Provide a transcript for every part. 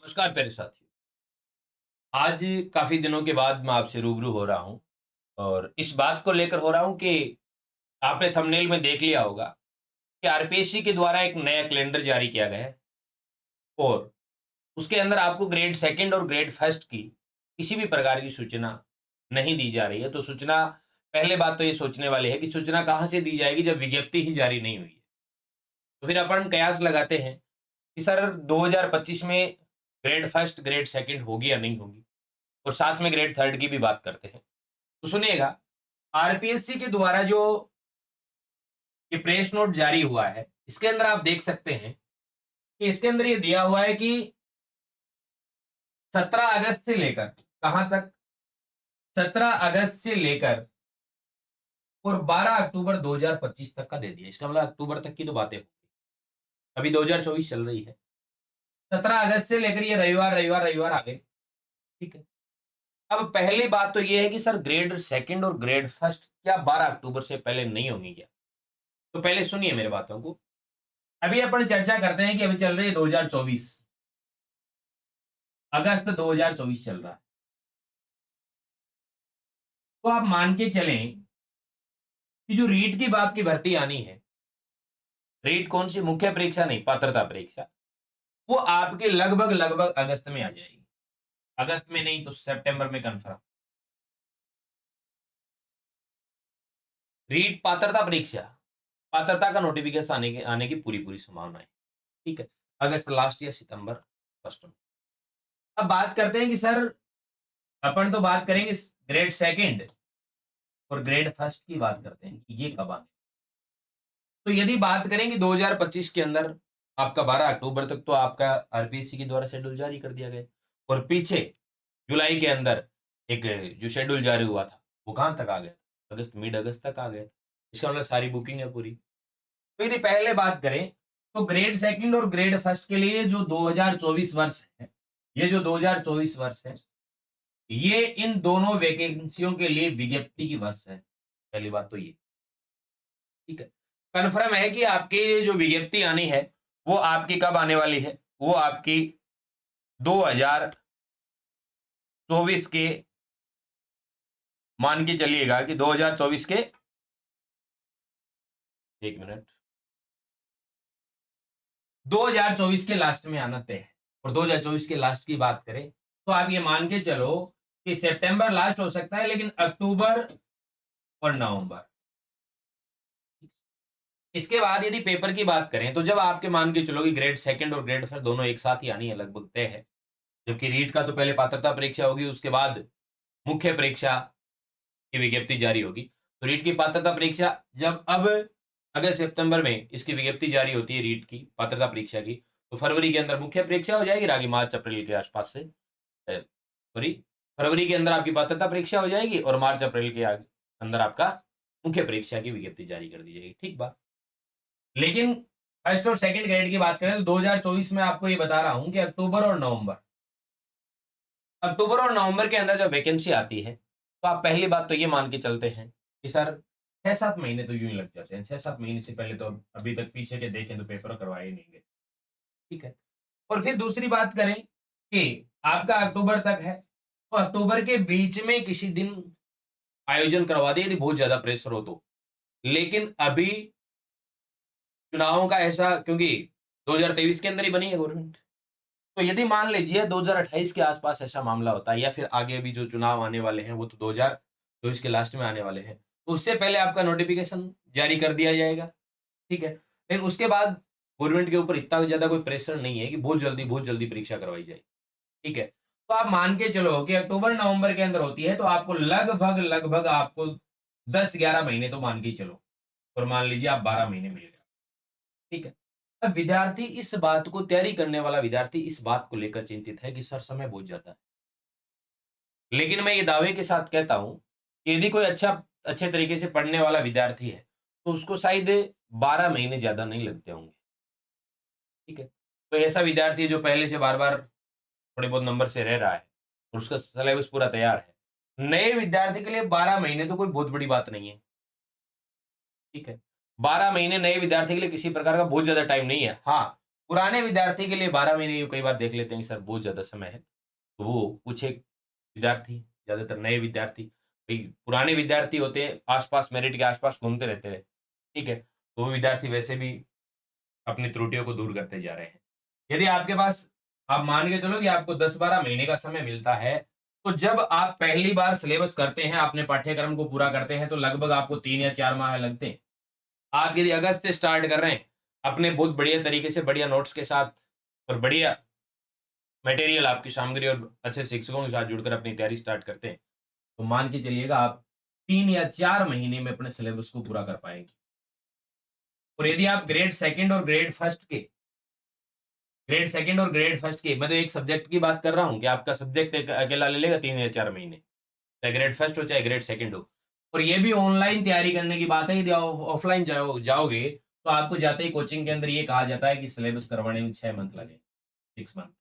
नमस्कार प्यारे साथियों। आज काफी दिनों के बाद मैं आपसे रूबरू हो रहा हूँ और इस बात को लेकर हो रहा हूँ कि आपने थंबनेल में देख लिया होगा कि आरपीएससी के द्वारा एक नया कैलेंडर जारी किया गया है और उसके अंदर आपको ग्रेड सेकंड और ग्रेड फर्स्ट की किसी भी प्रकार की सूचना नहीं दी जा रही है। तो सूचना, पहले बात तो ये सोचने वाली है कि सूचना कहाँ से दी जाएगी जब विज्ञप्ति ही जारी नहीं हुई है। तो फिर अपन कयास लगाते हैं कि सर 2025 में ग्रेड फर्स्ट, ग्रेड सेकंड होगी या नहीं होगी, और साथ में ग्रेड थर्ड की भी बात करते हैं। तो सुनिएगा, आरपीएससी के द्वारा जो ये प्रेस नोट जारी हुआ है, इसके अंदर आप देख सकते हैं कि इसके अंदर ये दिया हुआ है कि 17 अगस्त से लेकर कहां तक, 17 अगस्त से लेकर और 12 अक्टूबर 2025 तक का दे दिया। इसका मतलब अक्टूबर तक की तो बातें होगी, अभी 2024 चल रही है। 17 अगस्त से लेकर ये रविवार रविवार रविवार आ गए। ठीक है। अब पहली बात तो ये है कि सर ग्रेड सेकंड और ग्रेड फर्स्ट क्या 12 अक्टूबर से पहले नहीं होंगी क्या? तो पहले सुनिए मेरे बातों को। अभी अपन चर्चा करते हैं कि अभी चल रही है 2024, अगस्त 2024 चल रहा है। तो आप मान के चलें कि जो रीट की बाप की भर्ती आनी है, रीट कौन सी, मुख्य परीक्षा नहीं, पात्रता परीक्षा, वो आपके लगभग लगभग अगस्त में आ जाएगी। अगस्त में नहीं तो सितंबर में कंफर्म। रीट पात्रता परीक्षा, पात्रता का नोटिफिकेशन आने की पूरी पूरी संभावना है। ठीक है। अगस्त लास्ट या सितंबर फर्स्ट में। अब बात करते हैं कि सर अपन तो बात करेंगे ग्रेड सेकंड और ग्रेड फर्स्ट की बात करते हैं कि ये कब आने। तो यदि बात करें कि 2025 के अंदर आपका 12 अक्टूबर तक तो आपका आरपीएससी के द्वारा शेड्यूल जारी कर दिया गया, और पीछे जुलाई के अंदर एक जो शेड्यूल जारी हुआ था वो कहां तक आ गया था, अगस्त, मिड अगस्त तक आ गया था। इसका मतलब सारी बुकिंग है पूरी। तो यदि पहले बात करें तो ग्रेड सेकंड और ग्रेड फर्स्ट के लिए जो 2024 वर्ष है, ये जो 2024 वर्ष है, ये इन दोनों वैकेंसियों के लिए विज्ञप्ति की वर्ष है। पहली बात तो ये, ठीक है। कन्फर्म है कि आपकी जो विज्ञप्ति आनी है वो आपकी कब आने वाली है, वो आपकी 2024 के, मान के चलिएगा कि 2024 के, एक मिनट, 2024 के लास्ट में आना तय है। और 2024 के लास्ट की बात करें तो आप ये मान के चलो कि सितंबर लास्ट हो सकता है, लेकिन अक्टूबर और नवंबर। इसके बाद यदि पेपर की बात करें तो जब आपके मान के चलो कि ग्रेड सेकंड और ग्रेड फर्स्ट दोनों एक साथ ही आनी है, लगभग तय है। जबकि रीट का तो पहले पात्रता परीक्षा होगी, उसके बाद मुख्य परीक्षा की विज्ञप्ति जारी होगी। तो रीट की पात्रता परीक्षा जब अब अगस्त सितंबर में इसकी विज्ञप्ति जारी होती है रीट की पात्रता परीक्षा की, तो फरवरी के अंदर मुख्य परीक्षा हो जाएगी, आगे मार्च अप्रैल के आसपास से, सॉरी, फरवरी के अंदर आपकी पात्रता परीक्षा हो जाएगी और मार्च अप्रैल के अंदर आपका मुख्य परीक्षा की विज्ञप्ति जारी कर दी जाएगी। ठीक बात। लेकिन फर्स्ट और सेकंड ग्रेड की बात करें तो 2024 में आपको ये बता रहा हूं कि अक्टूबर और नवंबर के अंदर जब वैकेंसी आती है तो आप पहली बात तो ये मान के चलते हैं कि सर 6-7 महीने तो यूं ही लग जाते हैं। 6-7 महीने से पहले तो अभी तक पीछे से देखें तो पेपर करवाए ही नहीं गए। ठीक है। और फिर दूसरी बात करें कि आपका अक्टूबर तक है, तो अक्टूबर के बीच में किसी दिन आयोजन करवा दे यदि बहुत ज्यादा प्रेशर हो तो। लेकिन अभी चुनावों का ऐसा, क्योंकि 2023 के अंदर ही बनी है गवर्नमेंट, तो यदि मान लीजिए 2028 के आसपास ऐसा मामला होता है, या फिर आगे भी जो चुनाव आने वाले हैं वो तो 2024 के लास्ट में आने वाले हैं, तो उससे पहले आपका नोटिफिकेशन जारी कर दिया जाएगा। ठीक है। लेकिन उसके बाद गवर्नमेंट के ऊपर इतना ज्यादा कोई प्रेशर नहीं है कि बहुत जल्दी परीक्षा करवाई जाए। ठीक है। तो आप मान के चलो कि अक्टूबर नवंबर के अंदर होती है, तो आपको लगभग लगभग आपको 10-11 महीने तो मान के चलो, और मान लीजिए आप 12 महीने मिल गए। ठीक है। अब विद्यार्थी इस बात को, तैयारी करने वाला विद्यार्थी इस बात को लेकर चिंतित है कि सर समय बहुत जाता है। लेकिन मैं ये दावे के साथ कहता हूं कि यदि कोई अच्छे तरीके से पढ़ने वाला विद्यार्थी है तो उसको शायद 12 महीने ज्यादा नहीं लगते होंगे। ठीक है। तो ऐसा विद्यार्थी है जो पहले से बार बार थोड़े बहुत नंबर से रह रहा है और उसका सिलेबस पूरा तैयार है, नए विद्यार्थी के लिए 12 महीने तो कोई बहुत बड़ी बात नहीं है। ठीक है। 12 महीने नए विद्यार्थी के लिए किसी प्रकार का बहुत ज्यादा टाइम नहीं है। हाँ, पुराने विद्यार्थी के लिए 12 महीने यूँ कई बार देख लेते हैं कि सर बहुत ज़्यादा समय है। तो वो कुछ एक विद्यार्थी, ज़्यादातर नए विद्यार्थी, भई पुराने विद्यार्थी होते हैं, आस-पास मेरिट के आस-पास घूमते रहते हैं, ठीक है? तो वो विद्यार्थी वैसे भी अपनी त्रुटियों को दूर करते जा रहे हैं। यदि आपके पास आप मान के चलो कि आपको 10-12 महीने का समय मिलता है, तो जब आप पहली बार सिलेबस करते हैं, अपने पाठ्यक्रम को पूरा करते हैं, तो लगभग आपको 3 या 4 माह लगते हैं। आप यदि अगस्त से स्टार्ट कर रहे हैं, अपने बहुत बढ़िया तरीके से बढ़िया नोट्स के साथ और बढ़िया मटेरियल आपकी सामग्री और अच्छे शिक्षकों के साथ जुड़कर अपनी तैयारी स्टार्ट करते हैं, तो मान के चलिएगा आप 3 या 4 महीने में अपने सिलेबस को पूरा कर पाएँगे। और यदि आप ग्रेड सेकंड और ग्रेड फर्स्ट के मैं तो एक सब्जेक्ट की बात कर रहा हूँ कि आपका सब्जेक्ट एक अकेला ले लेगा 3 या 4 महीने, चाहे ग्रेड फर्स्ट हो, चाहे ग्रेड सेकंड हो। और ये भी ऑनलाइन तैयारी करने की बात है, यदि ऑफलाइन जाओगे, तो आपको जाते ही कोचिंग के अंदर ये कहा जाता है कि सिलेबस करवाने में 6 मंथ लगेंगे, 6 मंथ।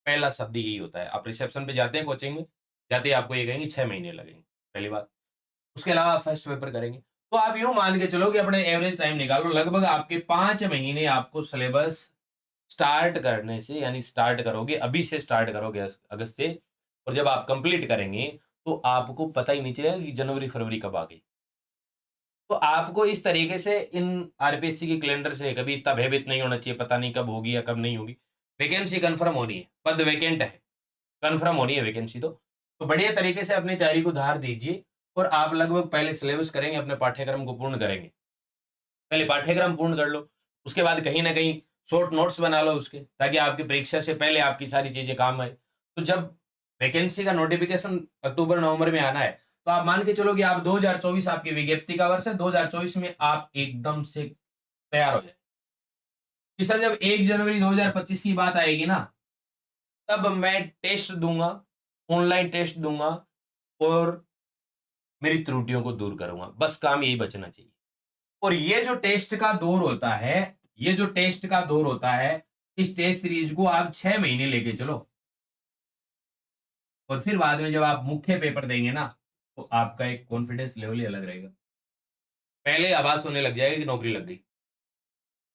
पहला शब्द यही होता है। आप रिसेप्शन पे जाते हैं कोचिंग में, जाते ही आपको ये कहेंगे 6 महीने लगेंगे, पहली बात। उसके अलावा आप फर्स्ट पेपर करेंगे। तो आप यूँ मान के चलो कि अपने एवरेज टाइम निकालो, लगभग आपके 5 महीने आपको सिलेबस स्टार्ट करने से यानी स्टार्ट करोगे, अभी से स्टार्ट करोगे अगस्त से और जब आप कंप्लीट करेंगे, तो आपको पता ही नहीं चलेगा कि जनवरी-फरवरी कब आ गई। तो आपको इस तरीके से इन आरपीएससी के कैलेंडर से कभी इतना भयभीत नहीं होना चाहिए, पता नहीं कब होगी या कब नहीं होगी। वैकेंसी कन्फर्म होनी है, पद वैकेंट है, कन्फर्म होनी है वैकेंसी तो। तो बढ़िया तरीके से अपनी तैयारी को धार दीजिए और आप लगभग पहले सिलेबस करेंगे, अपने पाठ्यक्रम को पूर्ण करेंगे। पहले पाठ्यक्रम पूर्ण कर लो, उसके बाद कहीं न कहीं शॉर्ट नोट्स बना लो उसके, ताकि आपकी परीक्षा से पहले आपकी सारी चीज़ें काम आए। तो जब वैकेंसी का नोटिफ़िकेशन अक्टूबर-नवंबर में आना है, तो आप मान के चलो कि आप 2024 आपकी विज्ञप्ति का वर्ष है, 2024 में आप एकदम से तैयार हो जाएँ। कि सर जब 1 जनवरी 2025 की बात आएगी ना, तब मैं टेस्ट दूँगा, ऑनलाइन टेस्ट दूँगा और मेरी त्रुटियों को दूर करूँगा। बस काम यही बचना चाहिए। और ये जो टेस्ट का दौर होता है, ये जो टेस्ट का दौर होता है, इस टेस्ट सीरीज को आप 6 महीने लेके चलो और फिर बाद में जब आप मुख्य पेपर देंगे ना, तो आपका एक कॉन्फिडेंस लेवल ही अलग रहेगा। पहले आभास होने लग जाएगा कि नौकरी लग गई।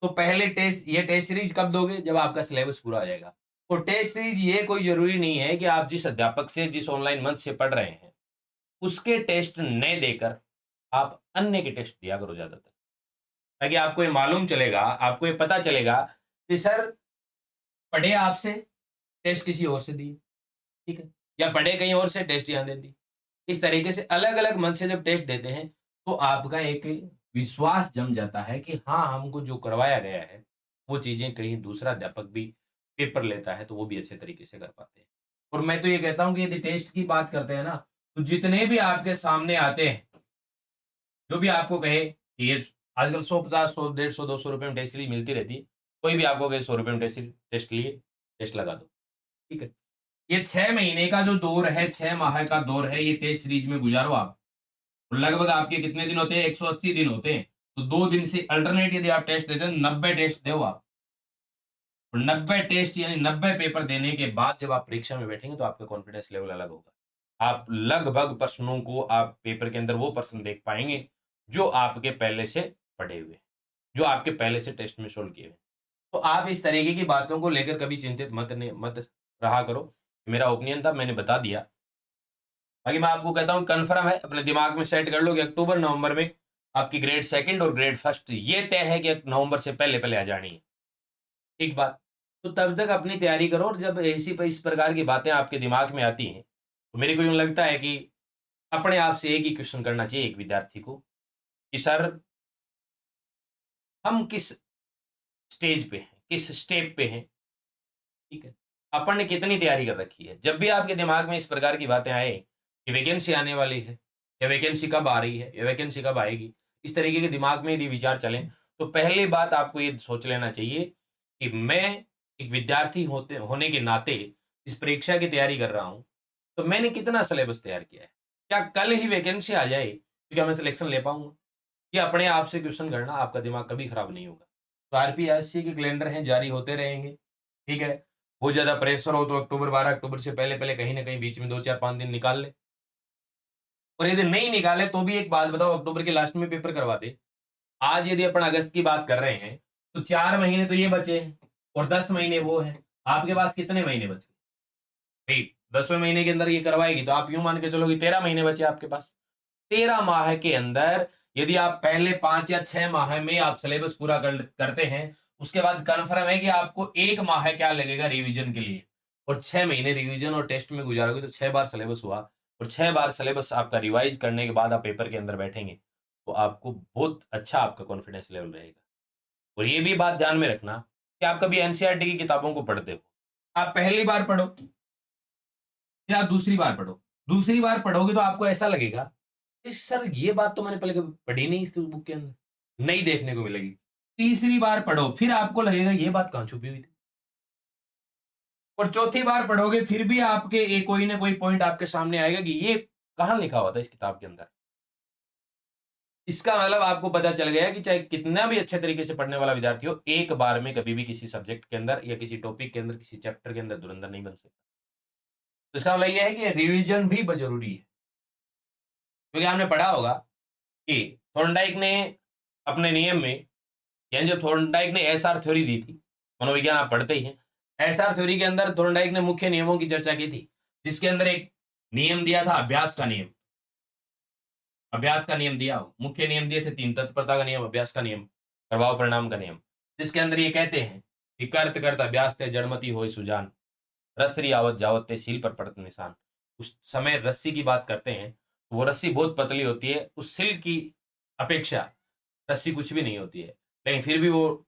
तो पहले टेस्ट ये टेस्ट सीरीज कब दोगे? जब आपका सिलेबस पूरा हो जाएगा। और टेस्ट सीरीज ये कोई ज़रूरी नहीं है कि आप जिस अध्यापक से, जिस ऑनलाइन मंच से पढ़ रहे हैं, उसके टेस्ट न देकर आप अन्य के टेस्ट दिया करो ज़्यादातर। ताकि आपको ये मालूम चलेगा, आपको ये पता चलेगा कि सर पढ़े आपसे, टेस्ट किसी और से दिए, ठीक है? या पढ़े कहीं और से, टेस्ट यहाँ दे दी। इस तरीके से अलग-अलग मन से जब टेस्ट देते हैं, तो आपका एक विश्वास जम जाता है कि हाँ, हमको जो करवाया गया है, वो चीज़ें कहीं दूसरा अध्यापक भी पेपर लेता है, तो वो भी अच्छे तरीके से कर पाते हैं। और मैं तो ये कहता हूँ कि यदि टेस्ट की बात करते हैं ना, तो जितने भी आपके सामने आते हैं, जो भी आपको कहे कि ये आजकल 150, 100, 150, 200 रुपए में टेस्ट सीरीज मिलती रहती है। कोई भी आपको कहे 100 रुपए में टेस्ट लिए, टेस्ट लगा दो, ठीक है? ये 6 महीने का जो दौर है, 6 माह का दौर है, ये टेस्ट सीरीज में गुजारो आप। और लगभग आपके कितने दिन होते हैं? 180 दिन होते हैं। तो 2 दिन से अल्टरनेट यदि आप टेस्ट देते हैं, 90 टेस्ट दो आप। और 90 टेस्ट यानी 90 पेपर देने के बाद जब आप परीक्षा में बैठेंगे, तो आपका कॉन्फिडेंस लेवल अलग होगा। आप लगभग प्रश्नों को आप पेपर के अंदर वो प्रश्न देख पाएँगे, जो आपके पहले से पढ़े हुए हैं, जो आपके पहले से टेस्ट में सोल्व किए हुए हैं। तो आप इस तरीके की बातों को लेकर कभी चिंतित मत रहा करो। मेरा ओपिनियन था, मैंने बता दिया। बाकी मैं आपको कहता हूँ कन्फर्म है, अपने दिमाग में सेट कर लो कि अक्टूबर-नवंबर में आपकी ग्रेड सेकंड और ग्रेड फर्स्ट ये तय है कि नवंबर से पहले-पहले आ जानी है। ठीक बात। तो तब तक अपनी तैयारी करो और जब ऐसी इस प्रकार की बातें आपके दिमाग में आती हैं, तो मेरे को यूँ लगता है कि अपने आप से एक ही क्वेश्चन करना चाहिए एक विद्यार्थी को कि सर हम किस स्टेज पे हैं, किस स्टेप पे हैं, ठीक है? अपन ने कितनी तैयारी कर रखी है? जब भी आपके दिमाग में इस प्रकार की बातें आए कि वैकेंसी आने वाली है या वैकेंसी कब आ रही है या वैकेंसी कब आएगी, इस तरीके के दिमाग में यदि विचार चलें, तो पहली बात आपको ये सोच लेना चाहिए कि मैं एक विद्यार्थी होने के नाते इस परीक्षा की तैयारी कर रहा हूँ, तो मैंने कितना सिलेबस तैयार किया है? क्या कल ही वैकेंसी आ जाए, तो क्या मैं सिलेक्शन ले पाऊँगा? ये अपने आप से क्वेश्चन करना, आपका दिमाग कभी खराब नहीं होगा। तो आरपीएससी के कैलेंडर हैं, जारी होते रहेंगे, ठीक है? बहुत ज़्यादा प्रेशर हो तो अक्टूबर 12 अक्टूबर से पहले-पहले कहीं न कहीं बीच में 2, 4, 5 दिन निकाल लें। और यदि नहीं निकाले तो भी एक बात बताओ, अक्टूबर के लास्ट में पेपर करवा दें। आज यदि अपन अगस्त की बात कर रहे हैं, तो 4 महीने तो ये बचे हैं और 10 महीने वो है। आपके पास कितने महीने बचे भाई? 10वें महीने के अंदर ये करवाएगी तो आप यूं मान के चलो कि 13 महीने बचे आपके पास। 13 माह के अंदर यदि आप पहले 5 या 6 माह में आप सिलेबस पूरा करते हैं, उसके बाद कन्फर्म है कि आपको 1 माह क्या लगेगा रिवीजन के लिए, और 6 महीने रिवीजन और टेस्ट में गुजारोगे तो 6 बार सिलेबस हुआ, और 6 बार सिलेबस आपका रिवाइज करने के बाद आप पेपर के अंदर बैठेंगे, तो आपको बहुत अच्छा आपका कॉन्फिडेंस लेवल रहेगा। और ये भी बात ध्यान में रखना कि आप कभी एनसीईआरटी की किताबों को पढ़ते हो, आप पहली बार पढ़ो, फिर आप दूसरी बार पढ़ो। दूसरी बार पढ़ोगे तो आपको ऐसा लगेगा कि सर ये बात तो मैंने पहले कभी पढ़ी नहीं इसके बुक के अंदर, नई देखने को मिलेगी। तीसरी बार पढ़ो, फिर आपको लगेगा ये बात कहाँ छुपी हुई थी। और चौथी बार पढ़ोगे फिर भी आपके एक कोई ना कोई पॉइंट आपके सामने आएगा कि ये कहाँ लिखा हुआ था इस किताब के अंदर। इसका मतलब आपको पता चल गया कि चाहे कितना भी अच्छे तरीके से पढ़ने वाला विद्यार्थी हो, एक बार में कभी भी किसी सब्जेक्ट के अंदर या किसी टॉपिक के अंदर, किसी चैप्टर के अंदर धुरंधर नहीं बन सकता। तो इसका मतलब ये है कि रिवीजन भी जरूरी है, क्योंकि आपने पढ़ा होगा कि थॉर्नडाइक ने अपने नियम में, यानी जो थॉर्नडाइक ने एसआर थ्योरी दी थी, मनोविज्ञान आप पढ़ते ही हैं, एसआर थ्योरी के अंदर थॉर्नडाइक ने मुख्य नियमों की चर्चा की थी, जिसके अंदर एक नियम दिया था अभ्यास का नियम। अभ्यास का नियम दिया, मुख्य नियम दिए थे 3, तत्परता का नियम, अभ्यास का नियम, प्रभाव परिणाम का नियम, जिसके अंदर ये कहते हैं कि करत करत अभ्यास ते जड़मति होय सुजान, रसरी आवत जावत ते सील पर पड़त निशान। उस समय रस्सी की बात करते हैं, वो रस्सी बहुत पतली होती है, उस सील की अपेक्षा रस्सी कुछ भी नहीं होती है, लेकिन फिर भी वो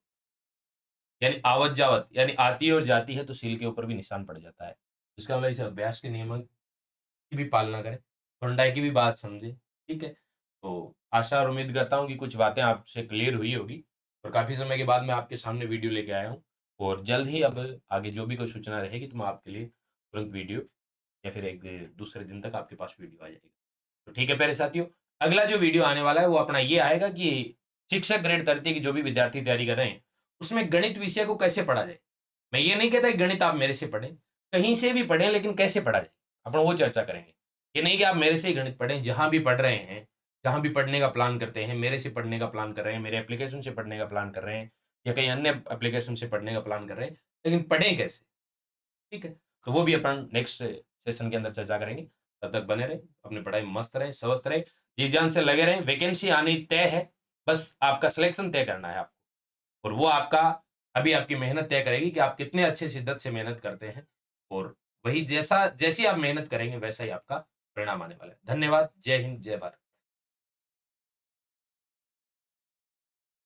यानी आवत जावत यानी आती है और जाती है तो सील के ऊपर भी निशान पड़ जाता है। इसका मतलब इस अभ्यास के नियमों की भी पालना करें, थोरंडाई की भी बात समझें, ठीक है? तो आशा और उम्मीद करता हूँ कि कुछ बातें आपसे क्लियर हुई होगी, और काफ़ी समय के बाद मैं आपके सामने वीडियो लेके आया हूँ, और जल्द ही अब आगे जो भी कोई सूचना रहेगी तो मैं आपके लिए तुरंत वीडियो या फिर एक दूसरे दिन तक आपके पास वीडियो आ जाएगी। तो ठीक है प्यारे साथियों, अगला जो वीडियो आने वाला है वो अपना ये आएगा कि शिक्षक ग्रेड 30 की जो भी विद्यार्थी तैयारी कर रहे हैं, उसमें गणित विषय को कैसे पढ़ा जाए। मैं ये नहीं कहता कि गणित आप मेरे से पढ़ें, कहीं से भी पढ़ें, लेकिन कैसे पढ़ा जाए, अपन वो चर्चा करेंगे। ये नहीं कि आप मेरे से ही गणित पढ़ें, जहाँ भी पढ़ रहे हैं, जहाँ भी पढ़ने का प्लान करते हैं, मेरे से पढ़ने का प्लान कर रहे हैं, मेरे एप्लीकेशन से पढ़ने का प्लान कर रहे हैं, या कहीं अन्य एप्लीकेशन से पढ़ने का प्लान कर रहे हैं, लेकिन पढ़ें कैसे, ठीक है? तो वो भी अपन नेक्स्ट सेशन के अंदर चर्चा करेंगे। तब तक बने रहें, अपनी पढ़ाई में मस्त रहें, स्वस्थ रहें, जी-जान से लगे रहें। वैकेंसी आनी तय है, बस आपका सिलेक्शन तय करना है आपको, और वो आपका अभी आपकी मेहनत तय करेगी कि आप कितने अच्छे शिद्दत से मेहनत करते हैं, और वही जैसी आप मेहनत करेंगे वैसा ही आपका परिणाम आने वाला है। धन्यवाद। जय हिंद, जय भारत।